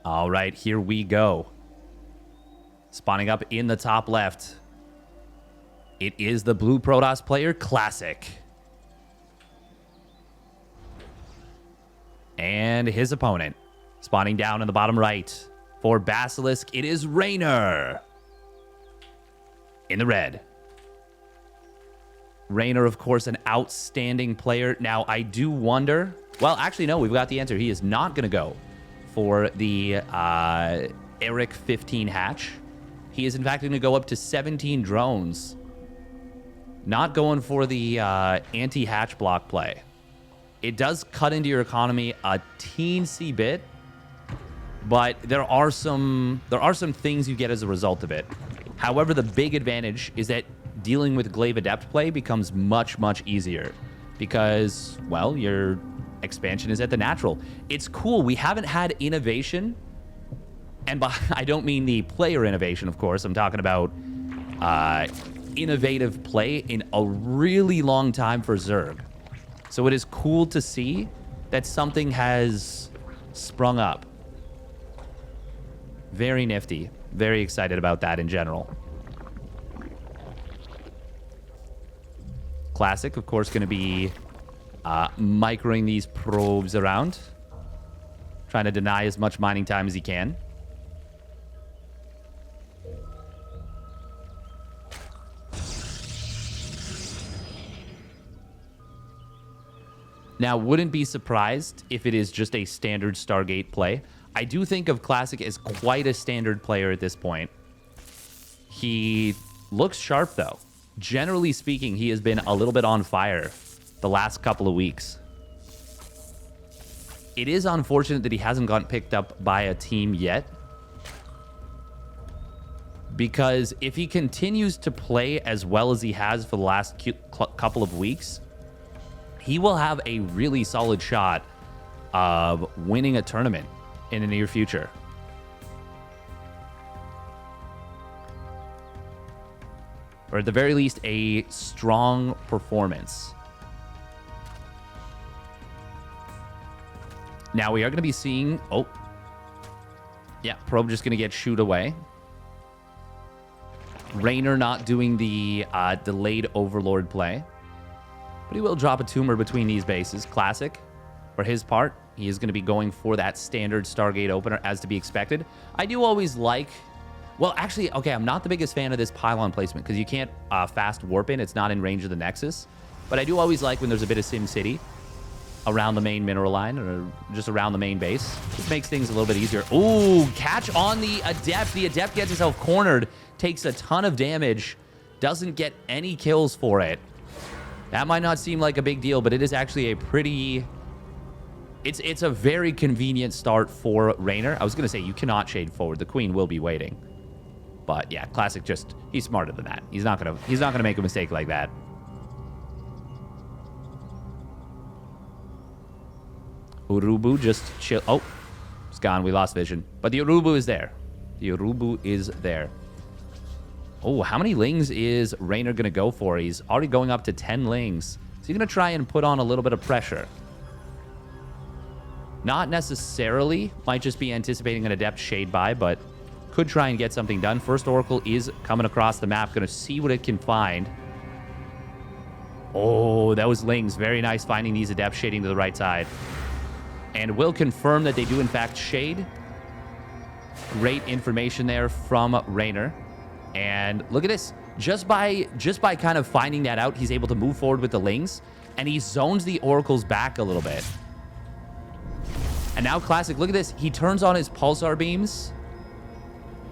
All right, here we go. Spawning up in the top left. It is the blue Protoss player, Classic. And his opponent. Spawning down in the bottom right. For Basilisk, it is Reynor. In the red. Reynor, of course, an outstanding player. Now, I do wonder... Well, actually, no, we've got the answer. He is not going to go for the Eric 15 hatch. He is, in fact, going to go up to 17 drones. Not going for the anti-hatch block play. It does cut into your economy a teensy bit, but there are some things you get as a result of it. However, the big advantage is that dealing with Glaive Adept play becomes much, much easier because, well, your expansion is at the natural. It's cool. We haven't had innovation, and by, I don't mean the player innovation, of course. I'm talking about innovative play in a really long time for Zerg. So it is cool to see that something has sprung up. Very nifty. Very excited about that in general. Classic, of course, going to be microing these probes around. Trying to deny as much mining time as he can. Now, wouldn't be surprised if it is just a standard Stargate play. I do think of Classic as quite a standard player at this point. He looks sharp, though. Generally speaking, he has been a little bit on fire the last couple of weeks. It is unfortunate that he hasn't gotten picked up by a team yet. Because if he continues to play as well as he has for the last couple of weeks, he will have a really solid shot of winning a tournament in the near future. Or at the very least, a strong performance. Now we are going to be seeing... Oh. Yeah, probe just going to get shooed away. Reynor not doing the delayed Overlord play. But he will drop a tumor between these bases. Classic, for his part, he is going to be going for that standard Stargate opener as to be expected. I do always like... Well, actually, okay, I'm not the biggest fan of this pylon placement because you can't fast warp in. It's not in range of the Nexus. But I do always like when there's a bit of SimCity around the main mineral line or just around the main base. Just makes things a little bit easier. Ooh, catch on the Adept. The Adept gets himself cornered, takes a ton of damage, doesn't get any kills for it. That might not seem like a big deal, but it is actually a pretty... It's a very convenient start for Reynor. I was going to say, you cannot shade forward. The Queen will be waiting. But yeah, Classic just... He's smarter than that. He's not gonna make a mistake like that. Urubu just chill... Oh, it's gone. We lost vision. But the Urubu is there. The Urubu is there. Oh, how many lings is Reynor going to go for? He's already going up to 10 lings. So he's going to try and put on a little bit of pressure. Not necessarily. Might just be anticipating an Adept shade by, but could try and get something done. First Oracle is coming across the map. Going to see what it can find. Oh, those lings. Very nice finding these Adepts shading to the right side. And will confirm that they do, in fact, shade. Great information there from Reynor. And look at this. Just by kind of finding that out, he's able to move forward with the lings. And he zones the oracles back a little bit. And now Classic, look at this. He turns on his pulsar beams.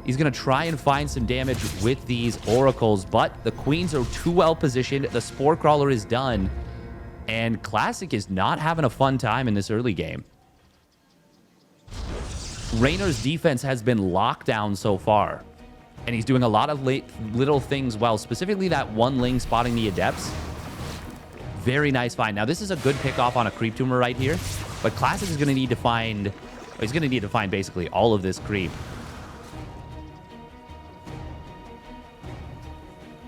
He's going to try and find some damage with these oracles. But the queens are too well positioned. The Spore Crawler is done. And Classic is not having a fun time in this early game. Reynor's defense has been locked down so far. And he's doing a lot of little things well. Specifically that one ling spotting the Adepts. Very nice find. Now, this is a good pick-off on a creep tumor right here. But Classic is going to need to find... Well, he's going to need to find basically all of this creep.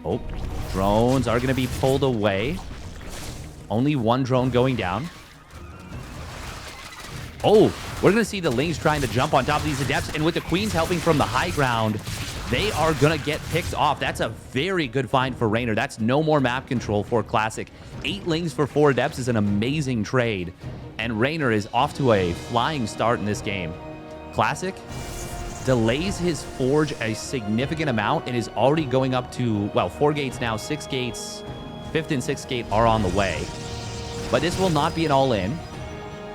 Oh, drones are going to be pulled away. Only one drone going down. Oh, we're going to see the Lings trying to jump on top of these Adepts, and with the Queens helping from the high ground, they are going to get picked off. That's a very good find for Reynor. That's no more map control for Classic. 8 Lings for 4 Adepts is an amazing trade, and Reynor is off to a flying start in this game. Classic delays his Forge a significant amount and is already going up to, well, 4 gates now, 6 gates. 5th and 6th gate are on the way. But this will not be an all-in.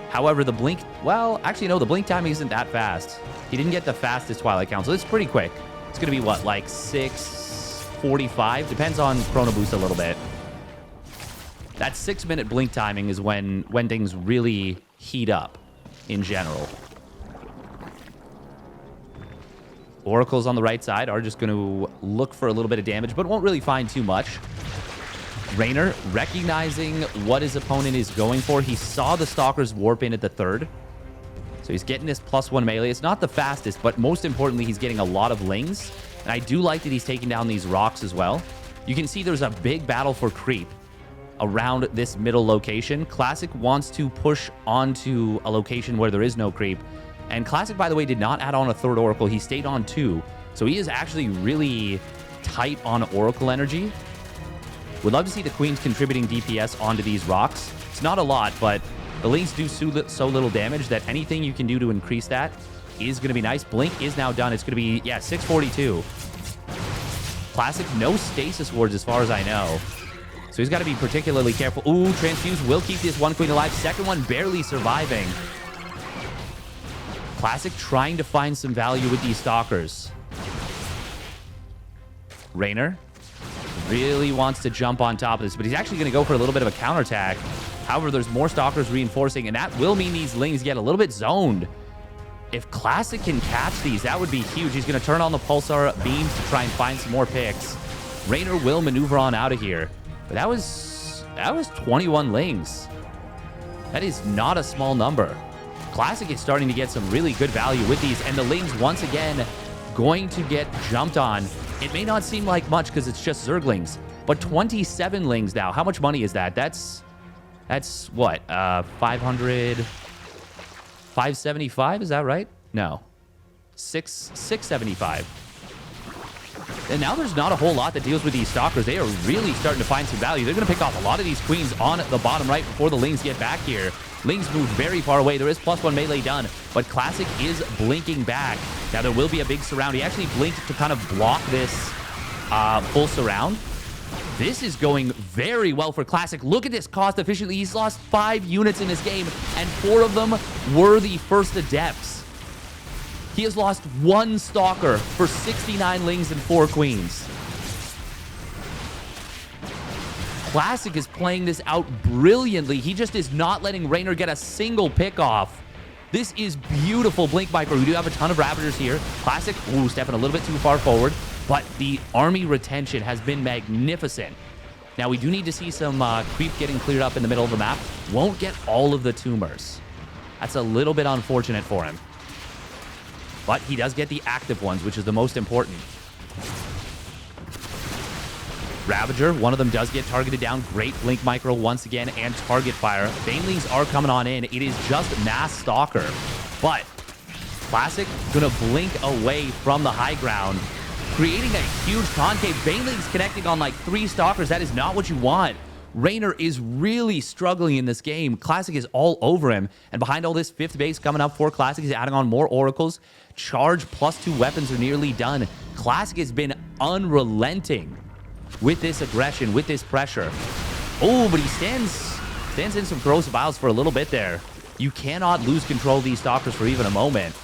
However, the blink, well, actually, no, the blink timing isn't that fast. He didn't get the fastest Twilight Council. It's pretty quick. It's going to be, what, like 6:45? Depends on Chrono Boost a little bit. That 6-minute blink timing is when things really heat up in general. Oracles on the right side are just going to look for a little bit of damage, but won't really find too much. Reynor, recognizing what his opponent is going for, he saw the Stalkers warp in at the 3rd. So he's getting this +1 melee. It's not the fastest, but most importantly, he's getting a lot of Lings. And I do like that he's taking down these rocks as well. You can see there's a big battle for creep around this middle location. Classic wants to push onto a location where there is no creep. And Classic, by the way, did not add on a 3rd Oracle. He stayed on 2. So he is actually really tight on Oracle energy. Would love to see the Queens contributing DPS onto these rocks. It's not a lot, but the Lings do so little damage that anything you can do to increase that is going to be nice. Blink is now done. It's going to be, yeah, 6:42. Classic, no stasis wards as far as I know. So he's got to be particularly careful. Ooh, Transfuse will keep this one Queen alive. Second one barely surviving. Classic trying to find some value with these Stalkers. Reynor really wants to jump on top of this, but he's actually going to go for a little bit of a counterattack. However, there's more Stalkers reinforcing, and that will mean these Lings get a little bit zoned. If Classic can catch these, that would be huge. He's going to turn on the Pulsar beams to try and find some more picks. Reynor will maneuver on out of here. But that was 21 Lings. That is not a small number. Classic is starting to get some really good value with these, and the Lings, once again, going to get jumped on. It may not seem like much because it's just Zerglings, but 27 Lings now. How much money is that? That's what, 500, 575, is that right? No, 675. And now there's not a whole lot that deals with these Stalkers. They are really starting to find some value. They're going to pick off a lot of these Queens on the bottom right before the Lings get back here. Lings move very far away. There is +1 melee done, but Classic is blinking back. Now there will be a big surround. He actually blinked to kind of block this full surround. This is going very well for Classic. Look at this cost efficiently. He's lost 5 units in this game, and 4 of them were the first Adepts. He has lost 1 Stalker for 69 Lings and 4 Queens. Classic is playing this out brilliantly. He just is not letting Reynor get a single pick off. This is beautiful Blink Micro. We do have a ton of Ravagers here. Classic, ooh, stepping a little bit too far forward, but the army retention has been magnificent. Now, we do need to see some creep getting cleared up in the middle of the map. Won't get all of the tumors. That's a little bit unfortunate for him. But he does get the active ones, which is the most important. Ravager, one of them does get targeted down. Great Blink Micro once again, and target fire. Banelings are coming on in. It is just mass Stalker. But Classic gonna blink away from the high ground, creating a huge concave. Banelings connecting on like 3 Stalkers. That is not what you want. Reynor is really struggling in this game. Classic is all over him. And behind all this, 5th base coming up for Classic. He's adding on more Oracles. Charge +2 weapons are nearly done. Classic has been unrelenting with this aggression, with this pressure. Oh, but he stands in some corrosive vials for a little bit there. You cannot lose control of these Stalkers for even a moment.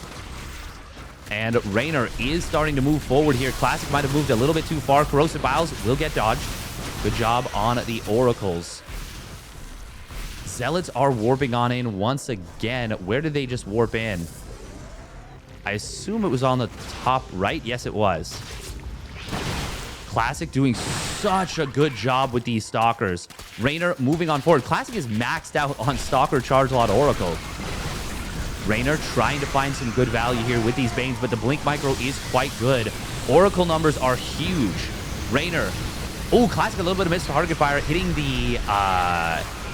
And Reynor is starting to move forward here. Classic might have moved a little bit too far. Corrosive vials will get dodged. Good job on the Oracles. Zealots are warping on in once again. Where did they just warp in? I assume it was on the top right. Yes, it was. Classic doing such a good job with these Stalkers. Reynor moving on forward. Classic is maxed out on Stalker Charge Lot Oracle. Reynor trying to find some good value here with these Banes, but the Blink Micro is quite good. Oracle numbers are huge. Reynor. Oh, Classic a little bit of missed target fire, hitting the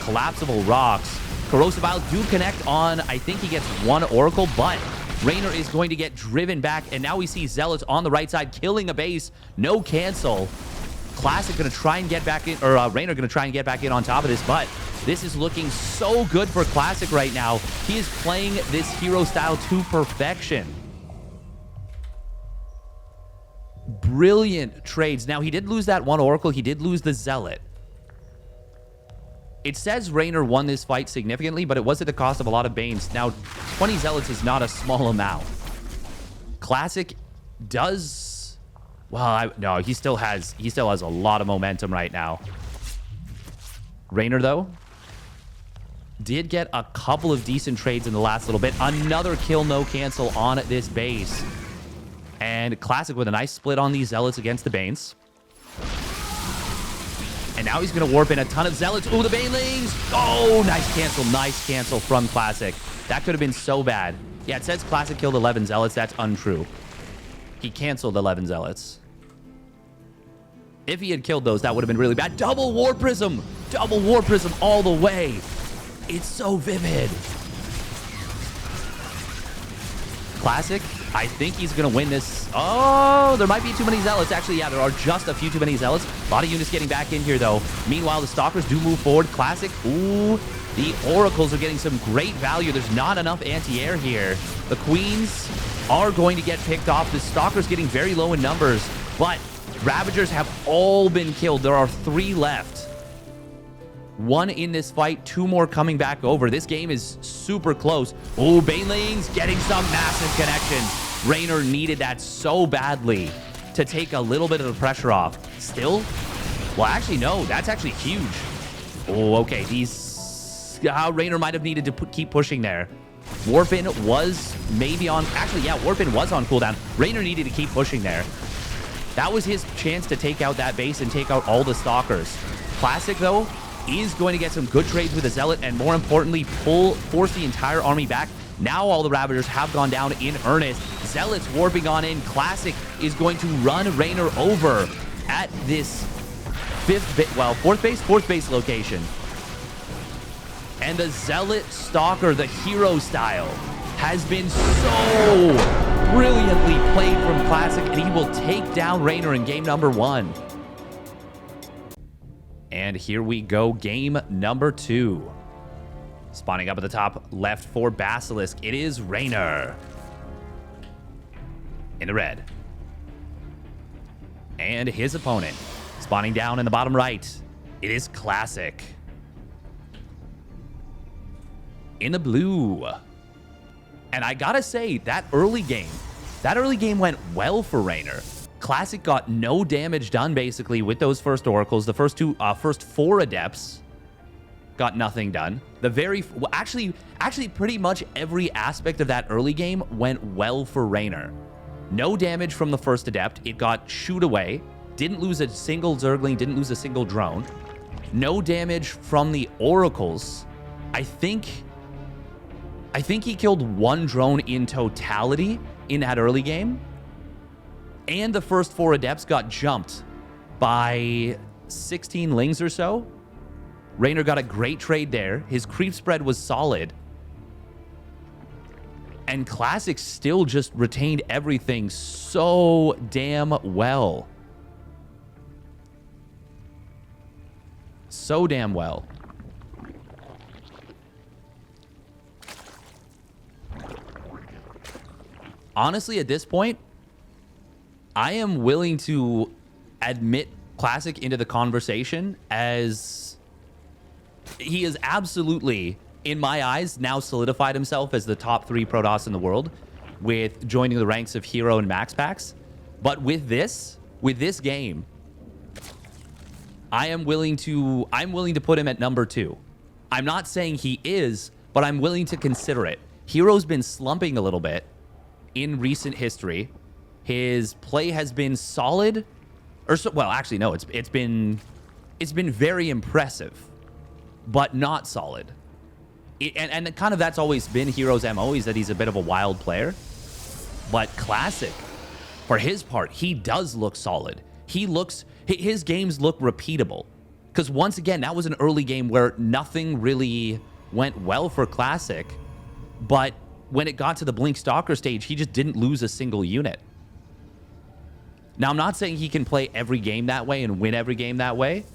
collapsible rocks. Corrosive Vial do connect on, I think he gets one Oracle, but Reynor is going to get driven back, and now we see Zealots on the right side killing a base. No cancel. Classic going to try and get back in, or Reynor going to try and get back in on top of this, but this is looking so good for Classic right now. He is playing this hero style to perfection. Brilliant trades. Now, he did lose that one Oracle. He did lose the Zealot. It says Reynor won this fight significantly, but it was at the cost of a lot of Banes. Now, 20 Zealots is not a small amount. Classic does... Well, no, he still has a lot of momentum right now. Reynor, though, did get a couple of decent trades in the last little bit. Another kill, no cancel on this base. And Classic with a nice split on these Zealots against the Banes. And now he's going to warp in a ton of Zealots. Ooh, the Banelings! Oh, nice cancel from Classic. That could have been so bad. Yeah, it says Classic killed 11 Zealots. That's untrue. He canceled 11 Zealots. If he had killed those, that would have been really bad. Double War Prism! Double War Prism all the way. It's so vivid. Classic, I think he's going to win this. Oh, there might be too many Zealots. Actually, yeah, there are just a few too many Zealots. A lot of units getting back in here, though. Meanwhile, the Stalkers do move forward. Classic, ooh, the Oracles are getting some great value. There's not enough anti-air here. The Queens are going to get picked off. The Stalkers getting very low in numbers, but Ravagers have all been killed. There are 3 left. 1 in this fight, 2 more coming back over. This game is super close. Oh, Banelings getting some massive connections. Reynor needed that so badly to take a little bit of the pressure off. Still? Well, actually, no. That's actually huge. Oh, okay. These... Reynor might have needed to keep pushing there. Warpin was maybe on... Actually, yeah, Warpin was on cooldown. Reynor needed to keep pushing there. That was his chance to take out that base and take out all the Stalkers. Classic, though, is going to get some good trades with the Zealot and, more importantly, force the entire army back. Now all the Ravagers have gone down in earnest. Zealots warping on in. Classic is going to run Reynor over at this fourth base location. And the Zealot Stalker, the hero style, has been so brilliantly played from Classic, and he will take down Reynor in game number 1. And here we go, game number 2. Spawning up at the top left for Basilisk, it is Reynor. In the red. And his opponent, spawning down in the bottom right, it is Classic. In the blue. And I gotta say, that early game went well for Reynor. Classic got no damage done, basically, with those first Oracles. The first 4 Adepts got nothing done. Actually, pretty much every aspect of that early game went well for Reynor. No damage from the first Adept. It got shoot away. Didn't lose a single Zergling, didn't lose a single drone. No damage from the Oracles. I think he killed 1 drone in totality in that early game. And the first 4 Adepts got jumped by 16 Lings or so. Reynor got a great trade there. His creep spread was solid. And Classic still just retained everything so damn well. So damn well. Honestly, at this point, I am willing to admit Classic into the conversation, as he is absolutely, in my eyes, now solidified himself as the top 3 Protoss in the world, with joining the ranks of Hero and Max Packs. But with this game, I'm willing to put him at number 2. I'm not saying he is, but I'm willing to consider it. Hero's been slumping a little bit in recent history. His play has been solid, well, actually, no, it's been very impressive, but not solid. And kind of that's always been Hero's MO, is that he's a bit of a wild player. But Classic, for his part, he does look solid. His games look repeatable. Because once again, that was an early game where nothing really went well for Classic, but when it got to the Blink Stalker stage, he just didn't lose a single unit. Now, I'm not saying he can play every game that way and win every game that way,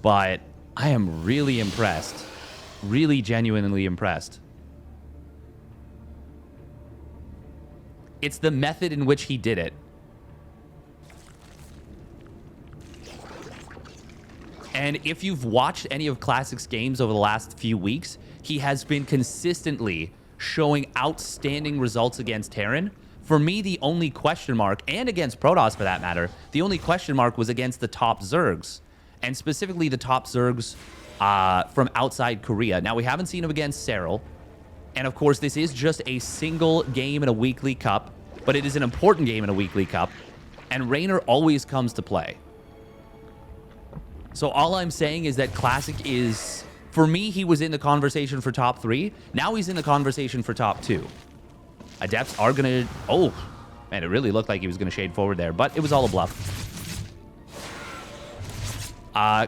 but I am really impressed. Really genuinely impressed. It's the method in which he did it. And if you've watched any of Classic's games over the last few weeks, he has been consistently showing outstanding results against Terran. For me, the only question mark, and against Protoss for that matter, the only question mark was against the top Zergs, and specifically the top Zergs from outside Korea. Now, we haven't seen him against Serral, and of course, this is just a single game in a weekly cup, but it is an important game in a weekly cup, and Reynor always comes to play. So all I'm saying is that Classic is, for me, he was in the conversation for top 3. Now he's in the conversation for top 2. Adepts are going to... Oh, man, it really looked like he was going to shade forward there, but it was all a bluff.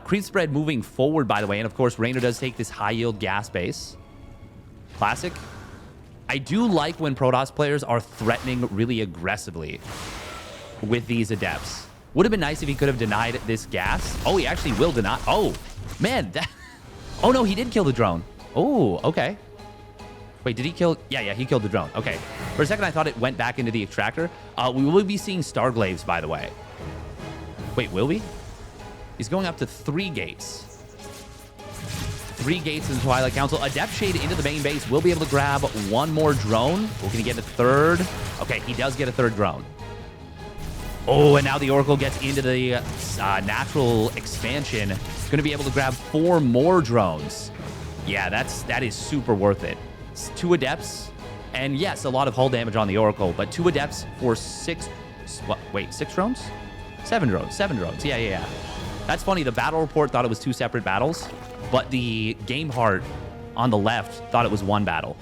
Creep spread moving forward, by the way, and of course, Reynor does take this high-yield gas base. Classic. I do like when Protoss players are threatening really aggressively with these Adepts. Would have been nice if he could have denied this gas. Oh, he actually will deny... Oh, man, that... Oh, no, he did kill the drone. Oh, okay. Wait, did he kill... Yeah, he killed the drone. Okay. For a second, I thought it went back into the extractor. We will be seeing Starglaives, by the way. Wait, will we? He's going up to 3 gates. 3 gates in Twilight Council. Adept Shade into the main base. We'll be able to grab 1 more drone. We're going to get a 3rd. Okay, he does get a 3rd drone. Oh, and now the Oracle gets into the natural expansion. Going to be able to grab 4 more drones. Yeah, that is super worth it. 2 Adepts, and yes, a lot of hull damage on the Oracle, but 2 Adepts for 6... Wait, 6 drones? 7 drones. 7 drones. Yeah. That's funny. The battle report thought it was 2 separate battles, but the game heart on the left thought it was 1 battle.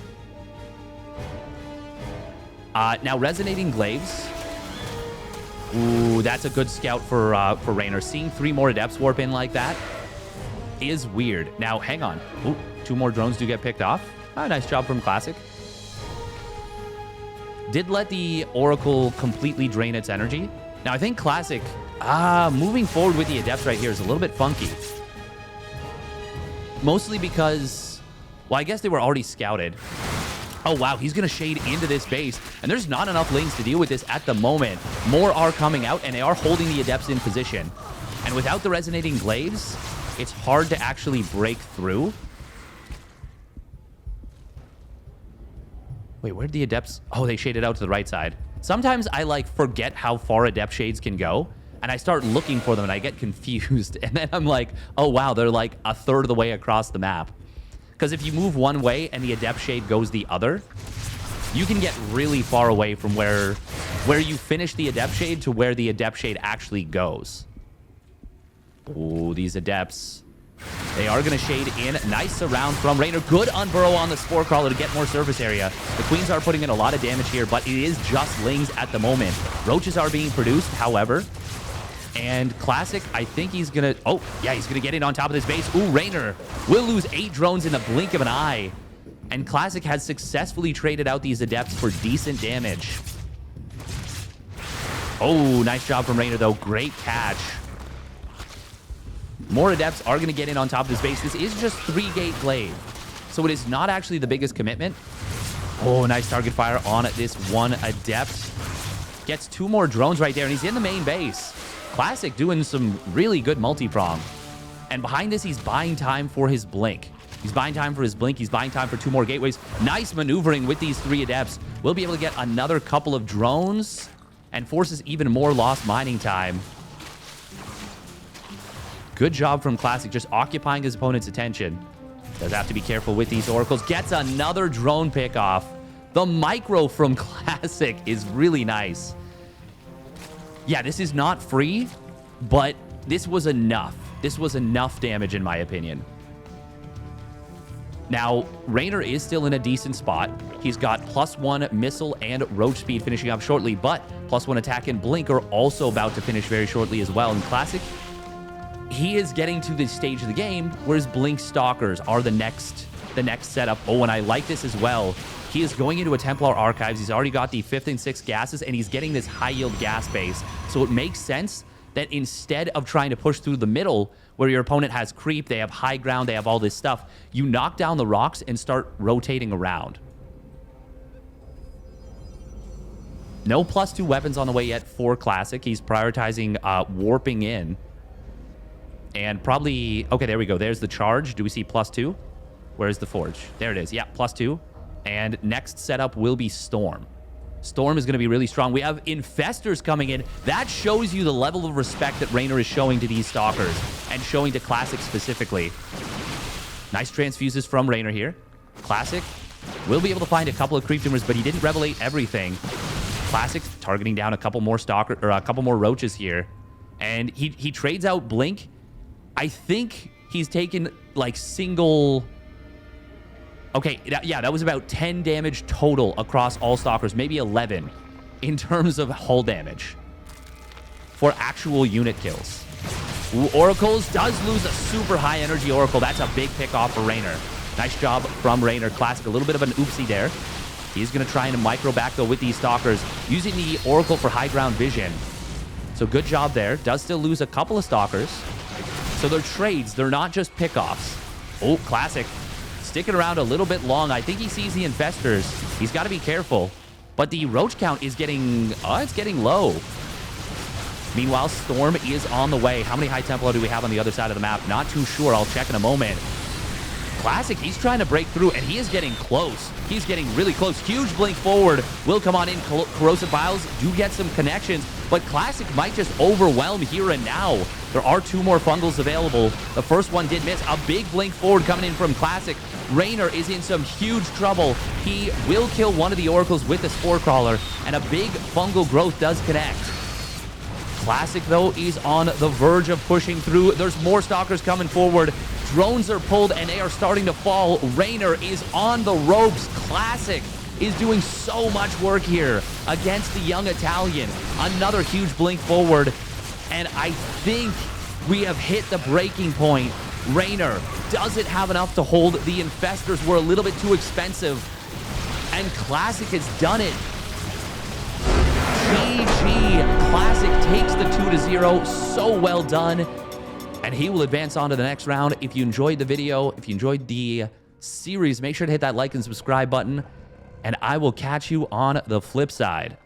Now, Resonating Glaives. Ooh, that's a good scout for Reynor. Seeing 3 more Adepts warp in like that is weird. Now, hang on. Ooh, 2 more drones do get picked off. Oh, nice job from Classic. Did let the Oracle completely drain its energy. Now, I think Classic, moving forward with the Adepts right here is a little bit funky. Mostly because, well, I guess they were already scouted. Oh, wow, he's going to shade into this base, and there's not enough lanes to deal with this at the moment. More are coming out, and they are holding the Adepts in position. And without the Resonating Glaives, it's hard to actually break through. Wait, where'd the Adepts... Oh, they shaded out to the right side. Sometimes I, forget how far Adept shades can go, and I start looking for them, and I get confused. And then I'm like, oh, wow, they're, a third of the way across the map. Because if you move one way and the Adept shade goes the other, you can get really far away from where you finish the Adept shade to where the Adept shade actually goes. Ooh, these Adepts... They are going to shade in. Nice surround from Reynor. Good unburrow on the Spore Crawler to get more surface area. The Queens are putting in a lot of damage here, but it is just Lings at the moment. Roaches are being produced, however. And Classic, I think he's going to... Oh, yeah, he's going to get in on top of this base. Ooh, Reynor will lose 8 drones in the blink of an eye. And Classic has successfully traded out these Adepts for decent damage. Oh, nice job from Reynor, though. Great catch. More Adepts are going to get in on top of this base. This is just 3-gate glaive, so it is not actually the biggest commitment. Oh, nice target fire on this 1 Adept. Gets 2 more drones right there, and he's in the main base. Classic doing some really good multi-prong. And behind this, he's buying time for his blink. He's buying time for his blink. He's buying time for 2 more gateways. Nice maneuvering with these 3 Adepts. We'll be able to get another couple of drones and forces even more lost mining time. Good job from Classic, just occupying his opponent's attention. Does have to be careful with these Oracles. Gets another drone pick off. The micro from Classic is really nice. Yeah, this is not free, but this was enough. This was enough damage, in my opinion. Now, Reynor is still in a decent spot. He's got +1 missile and roach speed finishing up shortly, but +1 attack and blink are also about to finish very shortly as well. And Classic, he is getting to this stage of the game where his blink stalkers are the next the next setup. Oh, and I like this as well. He is going into a Templar Archives. He's already got the 5th and 6th gases, and he's getting this high-yield gas base. So it makes sense that instead of trying to push through the middle, where your opponent has creep, they have high ground, they have all this stuff, you knock down the rocks and start rotating around. No +2 weapons on the way yet for Classic. He's prioritizing warping in. And probably... Okay, there we go. There's the charge. Do we see +2? Where's the forge? There it is. Yeah, +2. And next setup will be Storm. Storm is going to be really strong. We have Infestors coming in. That shows you the level of respect that Reynor is showing to these Stalkers and showing to Classic specifically. Nice transfuses from Reynor here. Classic will be able to find a couple of creep tumors, but he didn't revelate everything. Classic targeting down a couple more Stalker or a couple more roaches here. And he trades out Blink. I think he's taken like single... Okay, yeah, that was about 10 damage total across all Stalkers, maybe 11 in terms of hull damage for actual unit kills. Ooh, Oracles does lose a super high energy Oracle. That's a big pick off for Reynor. Nice job from Reynor. Classic, a little bit of an oopsie there. He's going to try and micro back, though, with these Stalkers, using the Oracle for high ground vision. So good job there. Does still lose a couple of Stalkers. So they're trades. They're not just pickoffs. Oh, Classic. Sticking around a little bit long. I think he sees the Infestors. He's got to be careful. But the Roach count is getting... it's getting low. Meanwhile, Storm is on the way. How many High Templar do we have on the other side of the map? Not too sure. I'll check in a moment. Classic, he's trying to break through, and he is getting close. He's getting really close. Huge blink forward will come on in. Corrosive Vials do get some connections, but Classic might just overwhelm here and now. There are 2 more Fungals available. The first one did miss. A big blink forward coming in from Classic. Reynor is in some huge trouble. He will kill one of the Oracles with the Spore Crawler, and a big fungal growth does connect. Classic, though, is on the verge of pushing through. There's more Stalkers coming forward. Drones are pulled, and they are starting to fall. Reynor is on the ropes. Classic is doing so much work here against the young Italian. Another huge blink forward, and I think we have hit the breaking point. Reynor doesn't have enough to hold. The Infestors were a little bit too expensive, and Classic has done it. GG. Classic takes the 2-0. So well done. And he will advance on to the next round. If you enjoyed the video, if you enjoyed the series, make sure to hit that like and subscribe button. And I will catch you on the flip side.